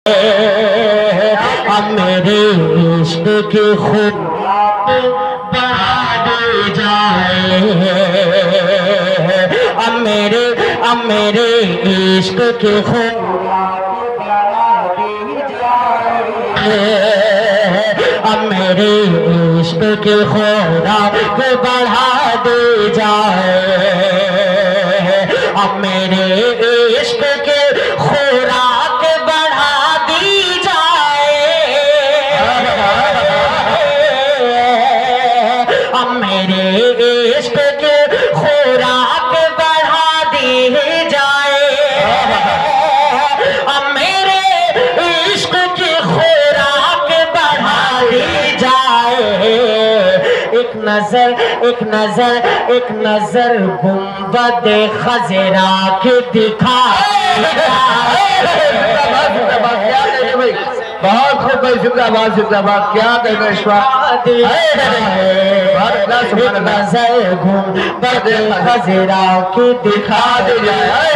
अब मेरे इश्क की खूब बढ़ा दे जाए। अब मेरे इश्क की खूब अब मेरे इश्क की खुराक बढ़ा दे जाए। अब मेरे इश्क के खुराक बढ़ा दी जाए। अब मेरे इश्क के खुराक बढ़ा दी जाए। अब मेरे इश्क की खुराक बढ़ा दी जाए। एक नजर गुंबद खजरा के दिखा। बहुत खूब भाई, जिंदाबाद जिंदाबाद। क्या कहना इस बात। एक नजर गुंबद खजरा के दिखा दे जाए।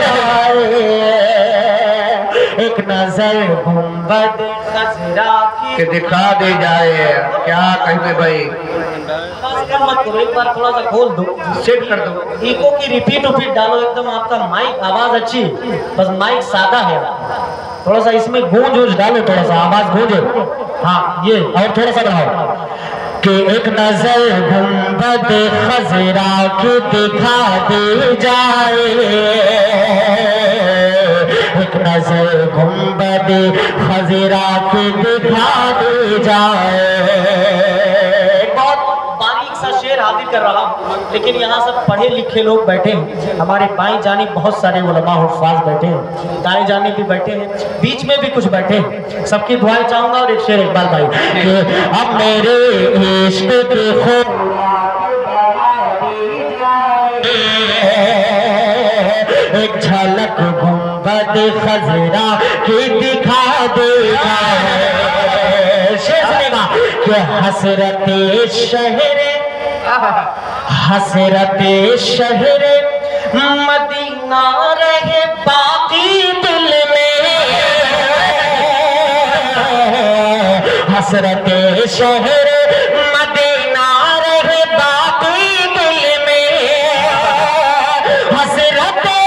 एक नजर गुंबद खजरा के दिखा दे जाए। क्या कहते भाई। मत करो, एक बार थोड़ा सा खोल दो, सेट कर दो। इको की रिपीट डालो एकदम। आपका माइक आवाज अच्छी, बस माइक सादा है। थोड़ा सा इसमें गूंज डालो, थोड़ा सा आवाज गूंजे। हाँ ये, और थोड़ा सा बढ़ाओ कि एक नजर गुंबद खजरा की दिखा दे जाए। एक नजर गुंबद खजरा की दिखा दे जाए। शेर हाजिर कर रहा हूं, लेकिन यहाँ सब पढ़े लिखे लोग बैठे हैं। हमारे बाएं जानिब बहुत सारे उलमा हुफ़ाज़ बैठे हैं, दाएं जानिब भी बैठे हैं, बीच में भी कुछ बैठे हैं। सबकी दुआएं चाहूंगा। और एक शेर इकबाल भाई कि अब मेरे इश्क की खूब एक झलक गुंबद खजरा की दिखा दे जाए। शेर सुनेगा कि हसरते शहर मदीना रहे बाकी दिल में। हसरते शहर मदीना रहे बाकी दिल में। हसरते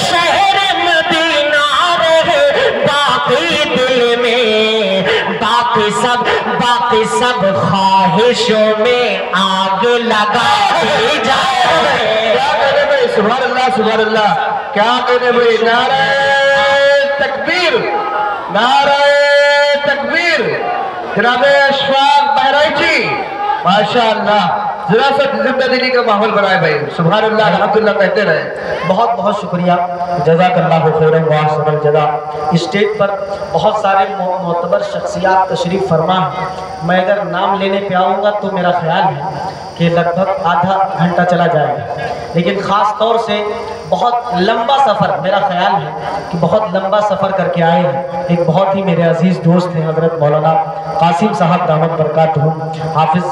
शहर मदीना रहे बाकी दिल में। बाकी सब ख्वाहिशों में आग लगा दी जाए। सुभान अल्लाह सुभान अल्लाह। क्या कहते भाई। नारे तकबीर, नारे तकबीर। जनाब अशफाक बहराइची, माशाअल्लाह। जरा सा जिंदा दिली का माहौल बनाए भाई। सुभान अल्लाह अल्हम्दुलिल्लाह कहते रहे। बहुत बहुत शुक्रिया, जज़ाकल्लाहु खैरन व अहसनल जज़ा। स्टेज पर बहुत सारे मोतबर शख्सियात तशरीफ़ फरमा हैं। मैं अगर नाम लेने पे आऊँगा तो मेरा ख्याल है कि लगभग आधा घंटा चला जाएगा, लेकिन ख़ास तौर से बहुत लंबा सफ़र, मेरा ख्याल है कि बहुत लंबा सफ़र करके आए हैं। एक बहुत ही मेरे अजीज़ दोस्त हैं हज़रत मौलाना कासिम साहब दामद बरकातहू, हाफिज़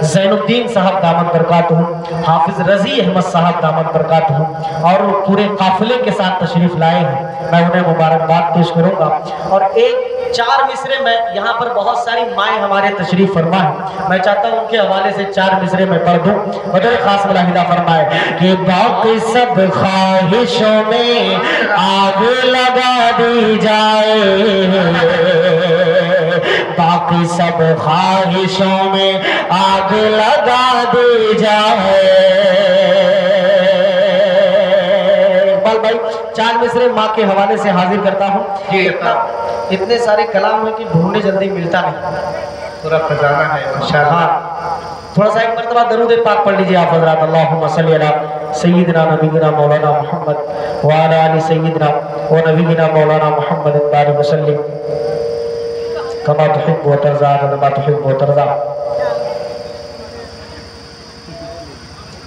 ज़ैनुद्दीन साहब दामद बरकातहू, हाफिज़ रज़ी अहमद साहब दामद बरकातहू, और पूरे काफ़िले के साथ तशरीफ़ लाए हैं। मैं उन्हें मुबारकबाद पेश करूँगा। और एक 4 मिसरे में, यहाँ पर बहुत सारी माएँ हमारे तशरीफ़ फरमा है, मैं चाहता हूँ उनके हवाले से 4 मिसरे में पढ़ दूँ। बदर खास मुलाहिदा फरमाए कि बाकी सब ख्वाहिशों में आग लगा दी जाए। बाकी सब ख्वाहिशों में आग लगा दी जाए। भाई 4 मिसरे माँ के हवाले से हाजिर करता हूँ। इतने सारे कलाम हैं कि ढूंढने जल्दी मिलता नहीं, पूरा खजाना है माशाअल्लाह। थोड़ा सा एक मरतबा दरूद पाक पढ़ लीजिए आप हज़रात। अल्लाहुम्मा सल्ली अला सय्यिदना नबीना मौलाना मुहम्मद व अला आलि सय्यिदना व नबीना मौलाना मुहम्मद बारिक वसल्लिम कमा तुहिब्बु व तर्ज़ा कमा तुहिब्बु व तर्ज़ा।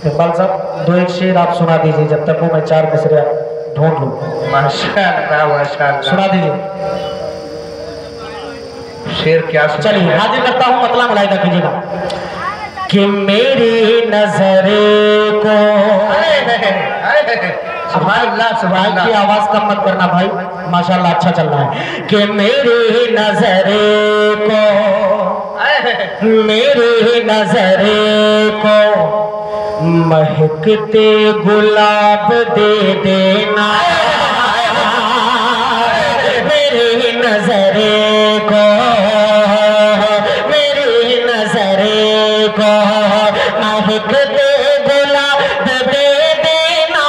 इकबाल साहब 2-1 शेर आप सुना दीजिए जब तक वो मैं 4 मिसरे ढूंढ लूँ। माशाअल्लाह माशाअल्लाह। सुना दीजिए। शेर क्या। चलिए हाजिर करता हूँ, मतलब मुलाहिदा कीजिएगा कि मेरी नजर को सुभान अल्लाह सुभान माइक की अल्लाह। आवाज कम मत करना भाई, माशाल्लाह अच्छा चल रहा है। कि मेरी नजरे को महकते गुलाब दे देना, मेरी नजरे को महकते गुलाब दे देना,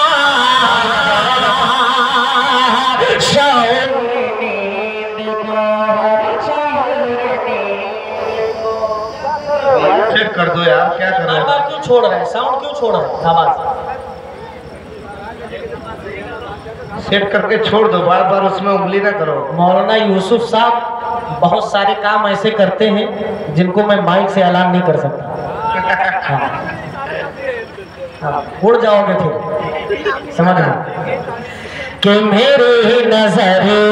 चेक कर दो यार, क्या कर रहे हो? बार क्यों छोड़ रहे हैं, साउंड क्यों छोड़ रहे हैं आवाज? सेट करके छोड़ दो, बार बार उसमें उंगली ना करो। मौलाना यूसुफ साहब बहुत सारे काम ऐसे करते हैं जिनको मैं माइक से ऐलान नहीं कर सकता। हाँ, उड़ जाओगे फिर, समझ लो कि मेरी नजरे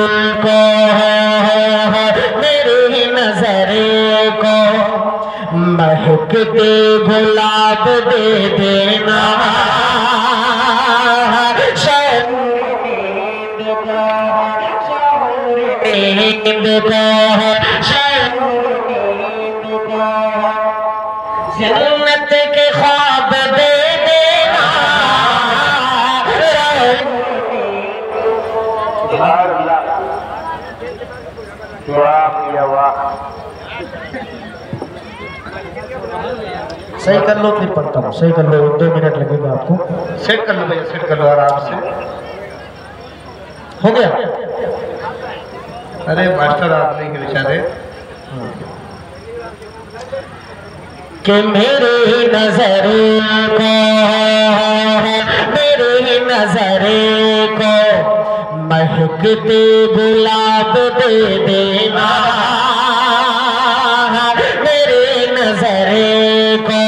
को महकते गुलाब दे देना, जन्नत के ख्वाब दे देना, सही कर लो फिर पढ़ता हूँ, सही कर लो, 2 मिनट लगेगा आपको। सेट कर लो भैया, सेट कर लो आराम से। हो गया? अरे मास्टर आप नहीं के बेचारे। कि मेरी नजरे को महकते गुलाब दे देना, मेरी नजरे को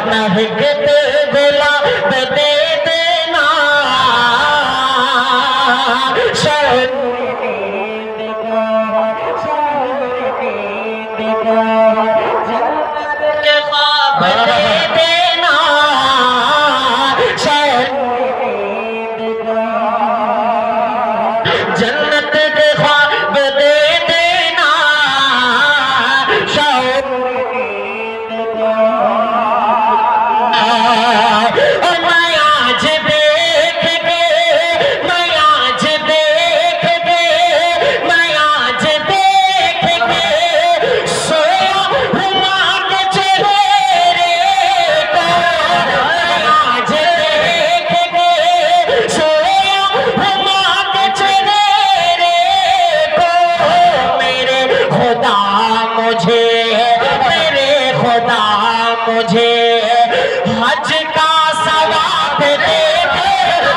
महकते गुलाब दे देना, के ख्वाब दे देना, जन्नत के ख्वाब दे देना, मैं आज देख के, मैं आज देख के, मैं आज देख के सोया हुआ के चेहरे को, मैं आज देख के सोया हुआ के चेहरे को, मेरे खुदा मुझे हज का सवाब दे देना।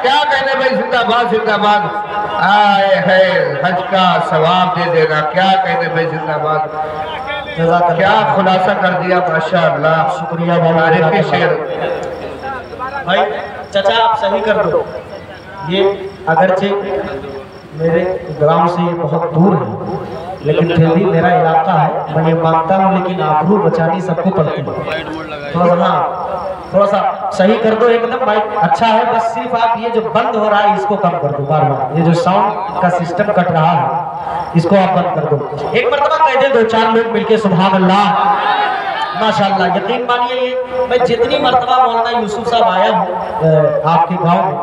क्या कहने भाई, जिंदाबाद जिंदाबाद। आए है हज का सवाब दे देना, क्या कहने भाई, जिंदाबाद। क्या खुलासा कर दिया, माशाअल्लाह, शुक्रिया तारीफ के शेर। भाई चाचा आप सही कर दो, ये अगरचे मेरे गांव से ये बहुत दूर है, लेकिन फिर भी मेरा इलाका है, मैं ये मानता हूँ, लेकिन आबरू बचानी सबको पड़ती है। थोड़ा सा थोड़ा सा सही कर दो एकदम, माइक अच्छा है, बस सिर्फ आप ये जो बंद हो रहा है इसको कम कर दो, बार बार ये जो साउंड का सिस्टम कट रहा है इसको आप बंद कर दो। एक मरतबा कह दे 2-4 लोग मिलके सुभान अल्लाह, माशाअल्लाह। यकीन मानिए ये मैं जितनी मरतबा मौलाना यूसुफ साहब आया हूँ आपके गांव में,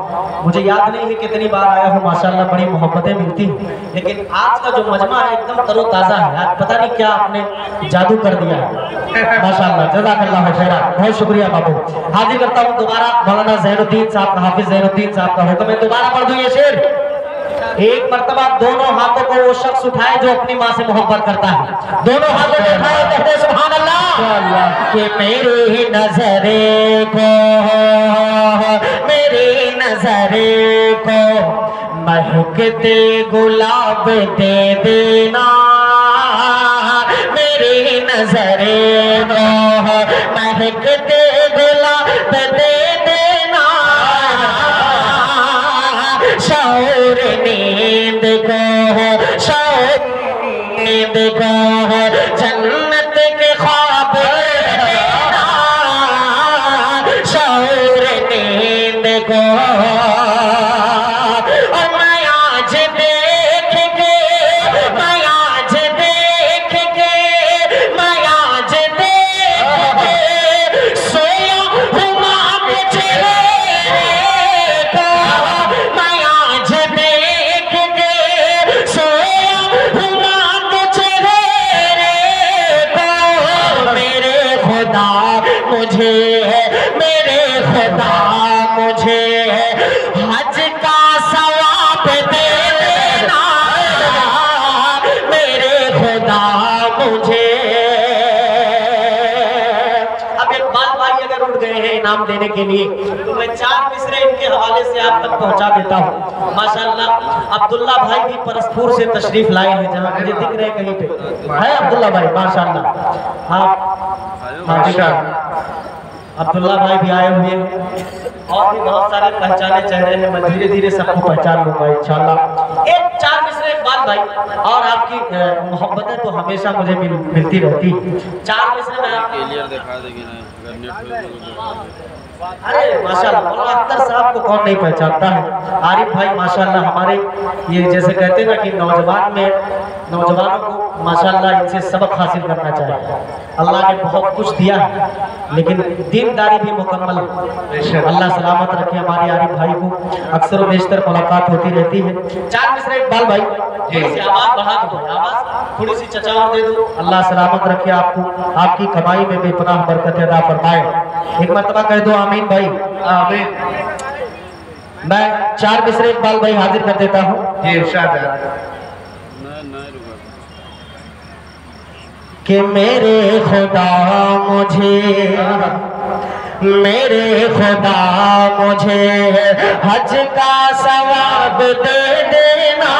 मुझे याद नहीं है कितनी बार आया हूँ, माशाअल्लाह बड़ी मोहब्बतें मिलती हैं, लेकिन आज का जो मजमा है एकदम तरोताज़ा है। आज पता नहीं क्या आपने जादू कर दिया है, माशाअल्लाह, जज़ाकल्लाह खैरा, बहुत शुक्रिया बाबू। हाजिर करता हूँ दोबारा मौलाना ज़ैनुद्दीन साहब, हाफिज ज़ैनुद्दीन साहब का हुक्म है, दोबारा पढ़ दूँ ये शेर। एक मरतबा दोनों हाथों को वो शख्स उठाए जो अपनी माँ से मोहब्बत करता है, दोनों हाथों को उठाए, कहते सुभान अल्लाह। कि मेरी नजरे को महकते गुलाब दे देना, मेरी नजरे को महकते गुलाब दे देना, शौर नींद को जन्नत के ख्वाब देना, शौर नाम देने के लिए, तो मैं 4 मिसरे इनके हवाले से आप तक पहुंचा देता हूँ। माशाअल्लाह अब्दुल्ला भाई भी परसपुर से तशरीफ लाए हैं, जहाँ मुझे दिख रहे कहीं पे है अब्दुल्ला भाई माशाअल्लाह। हाँ अब्दुल्ला भाई भी आए हुए हैं और भी बहुत सारे पहचाने चेहरे हैं, मैं धीरे धीरे सबको पहचान लूंगा इंशाल्लाह। एक 4 मिसरे इकबाल भाई, और आपकी मोहब्बतें तो हमेशा मुझे मिलती रहती है। 4 मिसरे में आप क्लियर दिखा देंगे ना। अरे माशाल्लाह मौलाना अख्तर साहब को कौन नहीं पहचानता है। आरिफ भाई माशाल्लाह हमारे ये जैसे कहते हैं ना कि नौजवानों को माशाल्लाह इनसे सबक हासिल करना चाहिए। अल्लाह ने बहुत कुछ दिया है लेकिन दीनदारी भी मुकम्मल। अल्लाह सलामत रखे हमारे आरिफ भाई को, अक्सर व बेशतर मुलाकात होती रहती है। 4 मिसरे इकबाल भाई, थोड़ी सी आवाज बढ़ा दो, आवाज थोड़ी सी चचा दे दो। अल्लाह सलामत रखे आपको, आपकी कमाई में बेपनाह बरकत अदा फरमाए। एक मरतबा कह दो आमीन भाई। आमीन। मैं 4 मिसरे इकबाल भाई हाजिर कर देता हूँ। जी इरशाद। कि मेरे खुदा मुझे हज का सवाब दे देना,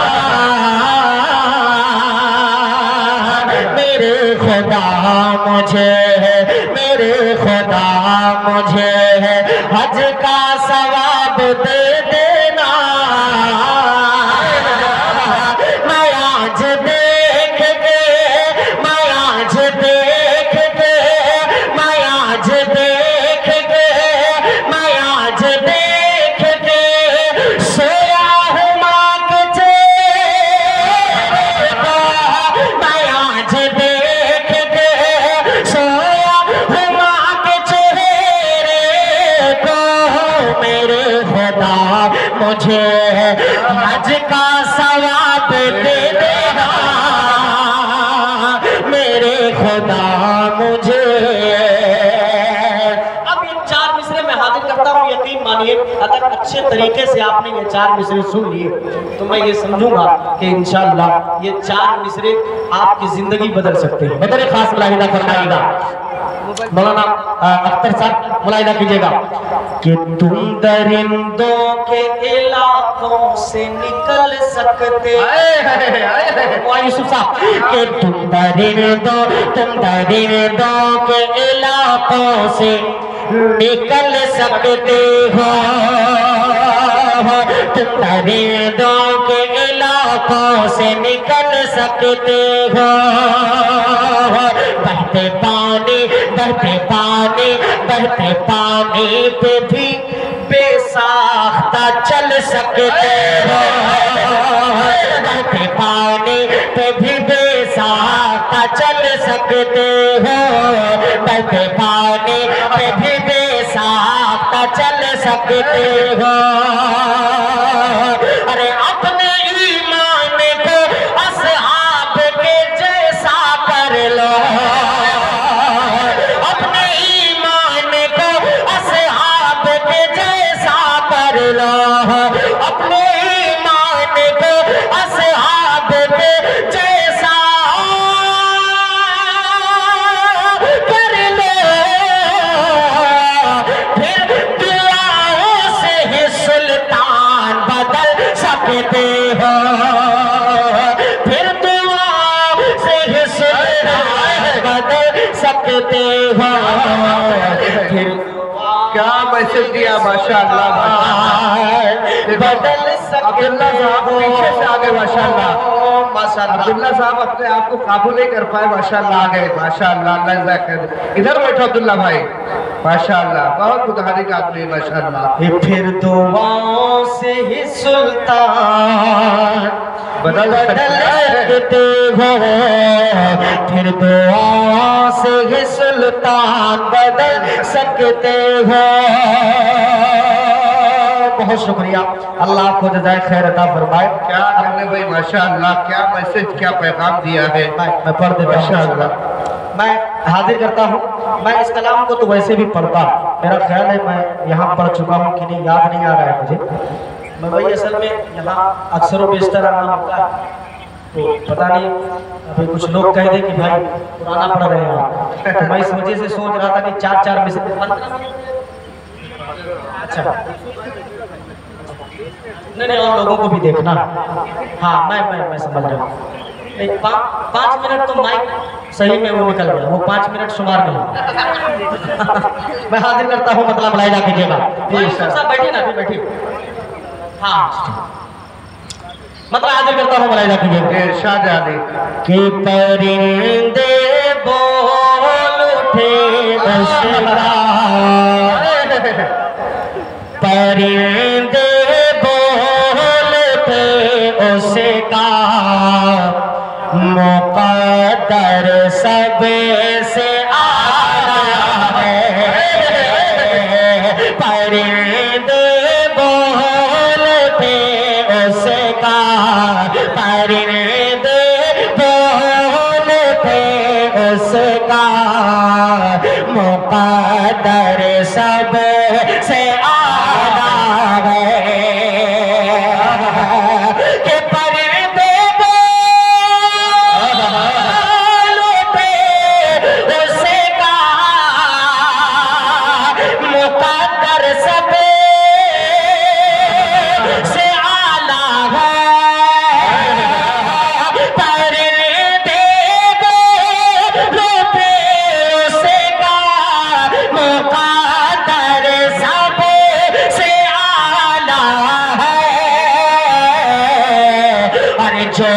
मेरे खुदा मुझे हज का सवाब दे देना। मैं आज देख के सोया हूँ माँ के चेहरे को, मैं आज देख के सोया हूँ माँ के चेहरे को। मेरे खुदा मुझे हज का सवाब दे देना, मेरे खुदा मुझे। अब ये 4 मिसरे में हाजिर करता हूँ, यकीन मानिए अगर अच्छे तरीके से आपने ये 4 मिसरे सुन लिए तो मैं ये समझूंगा कि इंशाअल्लाह ये 4 मिसरे आपकी जिंदगी बदल सकते हैं। बदले खास मुलाहिदा फरमाइएगा मौलाना अख्तर साहब, मुलाहिदा कीजिएगा कि तुम दरिंदों के इलाकों से निकल सकते, यूसुफ साहब कि तुम दरिंदों के इलाकों से निकल सकते हो, तुम दरिंदों के इलाकों से निकल सकते हो। बहते पानी पे भी बेसाख्ता चल सकते हो, बहते पानी पे भी बेसाख्ता चल सकते हो, बहते पानी पे भी बेसाख्ता चल सकते हो। अरे अपने ईमान को असहाब के जैसा कर लो, अपने ईमान को असहाब के जैसा कर लो, अपने ईमान को असहाब के जैसा कर लो। फिर दुआओं से ही सुल्तान बदल सकते हो, फिर दुआओं से ही सुल्तान बदल सकते हो। फिर क्या मैसेज दिया माशाअल्लाह। बदल अब्दुल्ला साहब पीछे से आ गए माशाअल्लाह। अब्दुल्ला साहब अपने आप को काबू नहीं कर पाए, माशाअल्लाह आ गए माशाअल्लाह। इधर बैठो अब्दुल्ला भाई, माशाअल्लाह बहुत मुतहरिक आदमी माशाअल्लाह। फिर दुआओं से ही सुल्तान बदल सकते हो, फिर दुआओं से ही सुल्तान बदल सकते हो। बहुत शुक्रिया, अल्लाह आपको जज़ाए खैर अता फरमाए। क्या आपने भाई माशाअल्लाह क्या मैसेज क्या पैगाम दिया है। मैं पढ़ देता माशाअल्लाह, मैं हाजिर करता हूँ। मैं इस कलाम को तो वैसे भी पढ़ता, मेरा ख्याल है मैं यहाँ पढ़ चुका हूँ कि नहीं याद नहीं आ रहा है मुझे। मैं भाई असल में यहाँ अक्सर व बेशतर आना होता है, तो पता नहीं अभी कुछ लोग कह दे कि भाई पुराना पढ़ रहे हैं, तो मैं इस वजह से सोच रहा था कि 4-4 मिसरे अच्छा नहीं और लोगों को भी देखना। हाँ मैं समझ रहा हूँ। नहीं 5 मिनट तो माइक सही में वो निकल गया, वो 5 मिनट शुमार नहीं। मैं हाजिर करता हूँ मतलब मुलाहिजा कीजिएगा। साहब बैठिए ना, अभी बैठिए। हाँ मतलब हाजिर करता हूँ मुलाहिजा कीजिएगा। इरशाद आदि कि परिंदे बोल उठे परिंदे बोलते उसका मुक़द्दर सबसे आला है। परिंदे बोलते उसका परिंदे बोलते उसका मुक़द्दर सबसे जो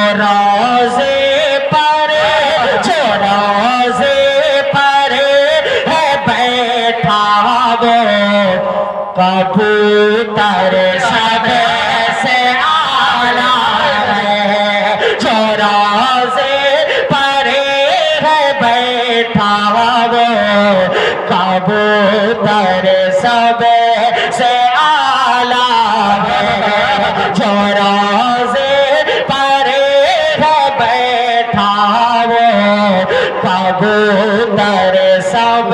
रोज़े पर है बैठा वो कबूतर सबसे आला है। जो रोज़े पर है बैठा वो कबूतर सबसे आला है। जो रोज़े कबूतर सब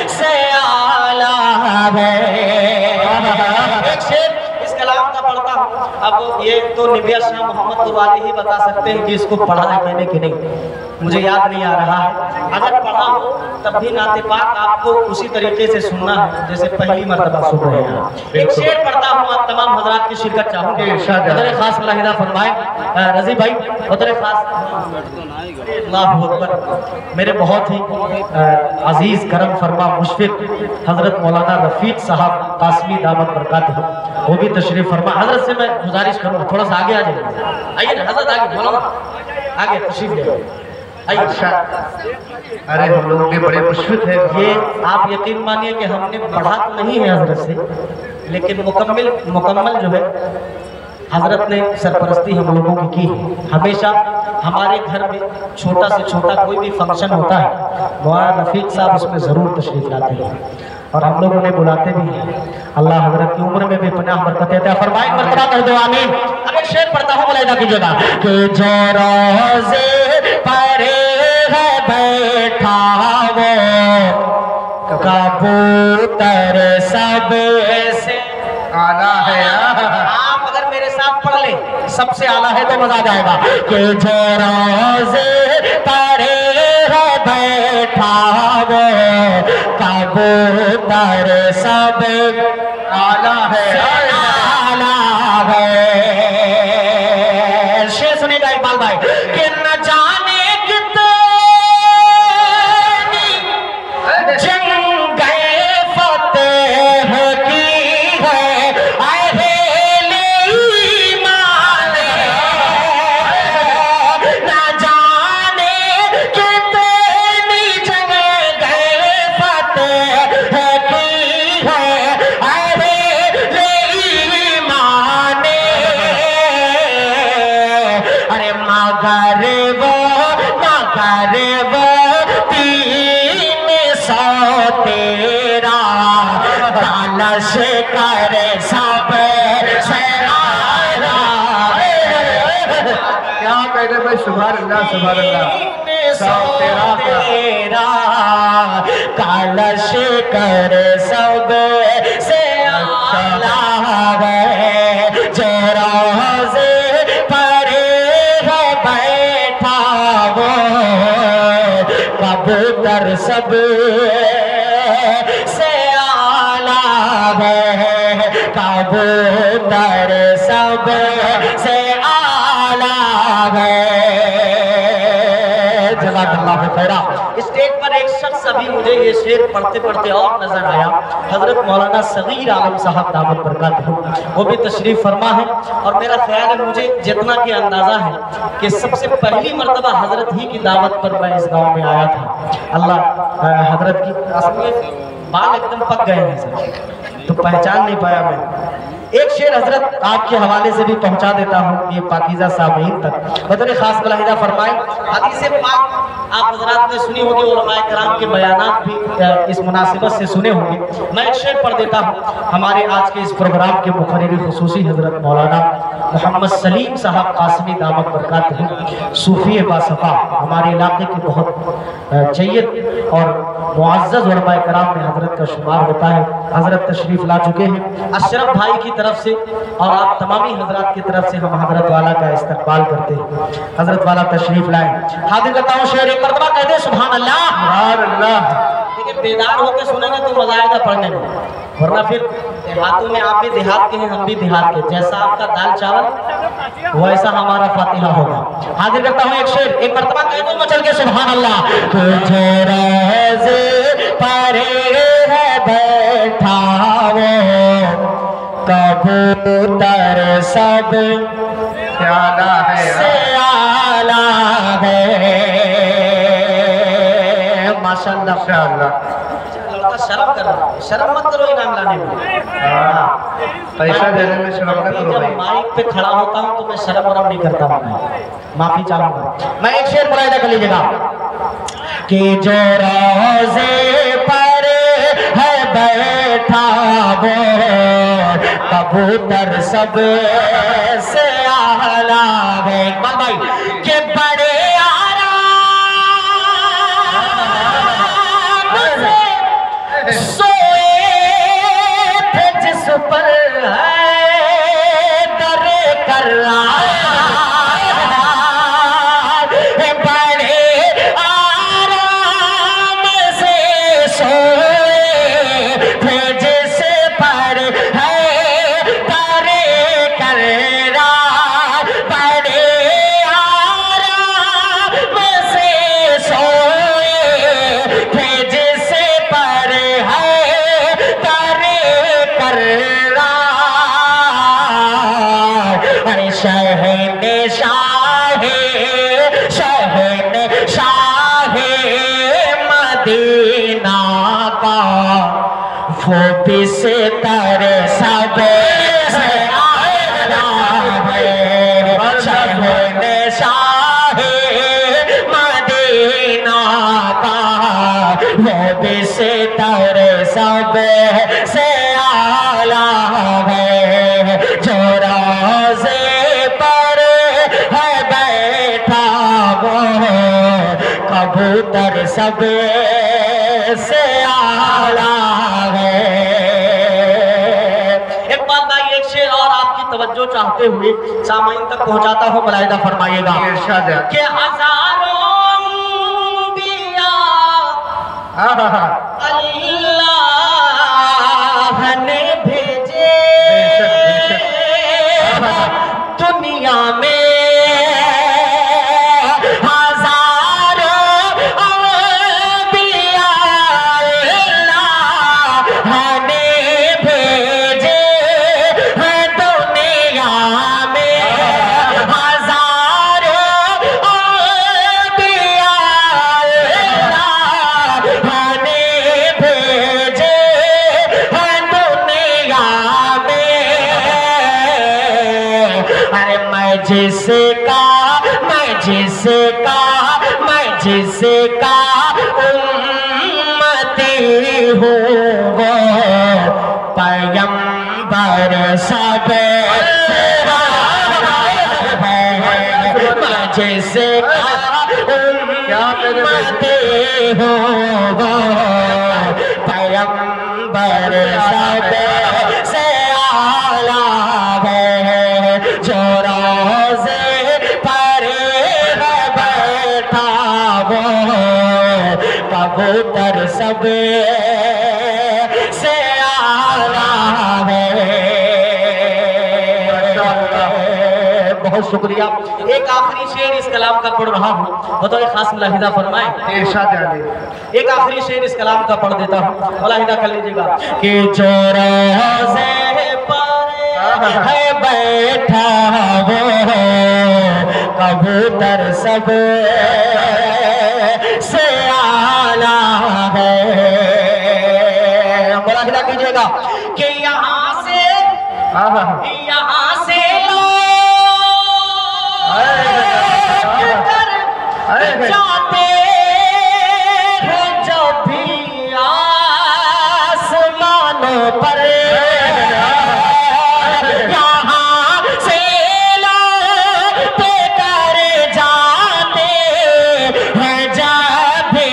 से आला है। एक शेर इस कलाम का पढ़ता हूँ। अब ये तो निबिया शाह मोहम्मद तो वाले ही बता सकते हैं कि इसको पढ़ा है मैंने कि नहीं, मुझे याद नहीं आ रहा है। अगर पढ़ा हो तब भी नाते पाक आपको उसी तरीके से सुनना है जैसे पहली मर्तबा सुन रहे हैं। एक शेर पढ़ता हूँ, आप तमाम हजरात की शिरकत चाहूँगी। उतरे खास मुलाहिदा फरमाए रजी भाई, उतरे खास। अल्लाहु अकबर। मेरे बहुत ही अजीज करम फरमा मुशफिक हजरत मौलाना रफीक साहब कासमी दामत बरकातहू, वो भी तशरीफ फरमा। हजरत से मैं गुजारिश करूँगा थोड़ा सा आगे आ जाइए। आइए ना हजरत, आगे बोलो ना, आगे तशरीफ ले आइए। अरे हम लोगों के बड़े मुशफिक है। ये आप यकीन मानिए कि हमने पढ़ा तो नहीं है हजरत से, लेकिन मुकम्मल जो है हजरत ने सरपरस्ती हम लोगों की है। हमेशा हमारे घर में छोटा से छोटा कोई भी फंक्शन होता है, मौलाना रफीक साहब उसमें ज़रूर तशरीफ लाते हैं और हम लोग उन्हें बुलाते भी हैं। अल्लाह हजरत की उम्र में भी पनाह बरकत अता फरमाए। मर्तबा कर दो आमीन। अब एक शेर पढ़ता हूँ, मुलाहिदा कीजिएगा कि जो रोज़े पर है बैठा वो कबूतर सबसे आला है। आप अगर मेरे साथ पढ़ ले सबसे आला है तो मजा आ जाएगा। कि जो रोज़े पर है बैठा वो कबूतर सब आला है, आला है। शेर सुनिएगा इकबाल भाई कि न जाने कितनी जंगे फतेह की है अहेले ईमान। न जाने कितनी जंगे फतेह की है अहेले ईमान। अरे मगर वो 300 तेरा तालश करे सब से आला। क्या कहते भाई, सुभान अल्लाह सुभान अल्लाह। 300 तेरा तालश करे सब से आला है। जो रोज़े पर है बैठा वो कबूतर सब से कबूतर सब से आला है। जज़ाकल्लाहु खैरा। स्टेज पर एक शख्स अभी मुझे ये शेर पढ़ते पढ़ते और नजर आया, हजरत मौलाना सगीर आलम साहब दामत बरकातहू, वो भी तशरीफ फरमा है। और मेरा ख्याल है, मुझे जितना कि अंदाजा है कि सबसे पहली मर्तबा हजरत ही की दावत पर मैं इस गांव में आया था। अल्लाह हजरत की असल में बाल एकदम पक गए हैं सर, तो पहचान नहीं पाया मैं। एक शेर हजरत आपके हवाले से भी पहुंचा देता हूँ, ये पाकीज़ा सामीन तक बतौर खास मुलाहिदा फरमाएं। हदीस पाक आप हजरात ने सुनी होगी, उलमाए कराम के बयानात भी इस मुनासिबत से सुने होंगे। मैं एक शेर पढ़ देता हूँ। हमारे आज के इस प्रोग्राम के मुखर्रिर खुसूसी हजरत मौलाना मोहम्मद सलीम साहब कासमी दामत बरकातहू सूफी बासफा हमारे इलाके के बहुत जय्यद और मुअज़्ज़ज़ उलमाए कराम में हजरत का शुमार होता है। हजरत तशरीफ ला चुके हैं। अशरफ भाई की तरफ से और आप तमामी हजरात की तरफ से हम हजरत वाला का इस्तकबाल करते हैं। हजरत वाला तशरीफ लाए। हाजिर करता हूँ शेर, एक मरतबा कहते सुभान अल्लाह। सुभान अल्लाह। देखिए बेदार होकर सुनेंगे तो मजा आएगा पढ़ने में, वरना फिर देहातों में आप भी देहात के हैं, हम भी देहात के, जैसा आपका दाल चावल वैसा हमारा फातिहा होगा। हाजिर करता हूँ एक शेर, एक मरतबा कह दो मचल के सुभान अल्लाह। तुझे रोज़े परे है बैठा वो कबूतर सब आला से आला है। माशाअल्लाह माशाअल्लाह। लड़का शर्म कर रहा है, शर्म मत करो इनाम लाने में। पैसा देने में शर्म न करो जब भाई। माइक पे खड़ा होता हूँ तो मैं शर्म वरम नहीं करता हूँ, माफी चाहूंगा। मैं एक शेर मुलाहिदा कर लीजिएगा कि जो रोज़े पर है बैठा वो कबूतर सब से आला है। इकबाल भाई के बड़े सोए थे जिस पर है दरे कर बड़े आराम से सोए थे जिस पर है दरे कर बड़े आराम से सोए थे जिस पर शहने शाहे मदीना का वो बिस्तर सब से आला है। शहने शाहे मदीना का वो बिस्तर सब से आला है। जो रोज़े कबूतर सब से आला है। एक बात भाई, एक शेर और आपकी तवज्जो चाहते हुए सामाइन तक पहुंचाता हूँ, मुलाहिदा फरमाइएगा। इरशाद है। कि हजारों अंबिया अल्लाह ने भेजे दुनिया में, जिसका उम्मती हूँ वो पैगंबर सब जिसका उम्मती हूँ वो पैगंबर सब से आला है। जो रोज़े पर बैठा वो कबूतर सब से आला है। बहुत शुक्रिया। एक आखिरी शेर इस कलाम का पढ़ रहा हूँ, बताओ खास मुलाहिदा फरमाए। एक आखिरी शेर इस कलाम का पढ़ देता हूँ, मुलाहिदा कर लीजिएगा कि जो रोज़े पर है बैठा वो कबूतर सब से आला है। मुलाहिदा कीजिएगा कि यहाँ से जाते हैं जब भी आसमानों पर, यहाँ से लौटे कर जाते हैं जब भी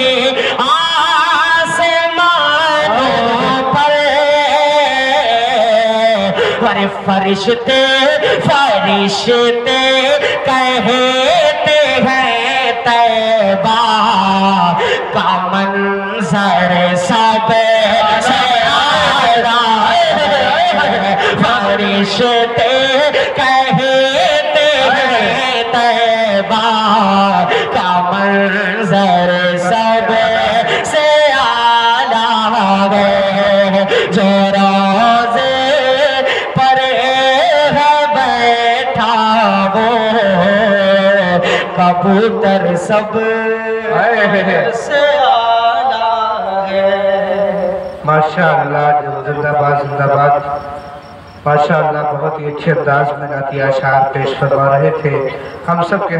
आसमानों पर। अरे फरिश्ते फरिश्ते कहते हैं तैबा का मंजर सब से आला है। फरिश्ते कहते हैं तैबा का मंजर सब से आला है। जो रोज़े पर है बैठा वो कबूतर सब से आला है। माशाअल्लाह, जिंदाबाद जिंदाबाद। माशाअल्लाह, बहुत ही अच्छे अंदाज में नाती अशार पेश फरमा रहे थे। हम सब के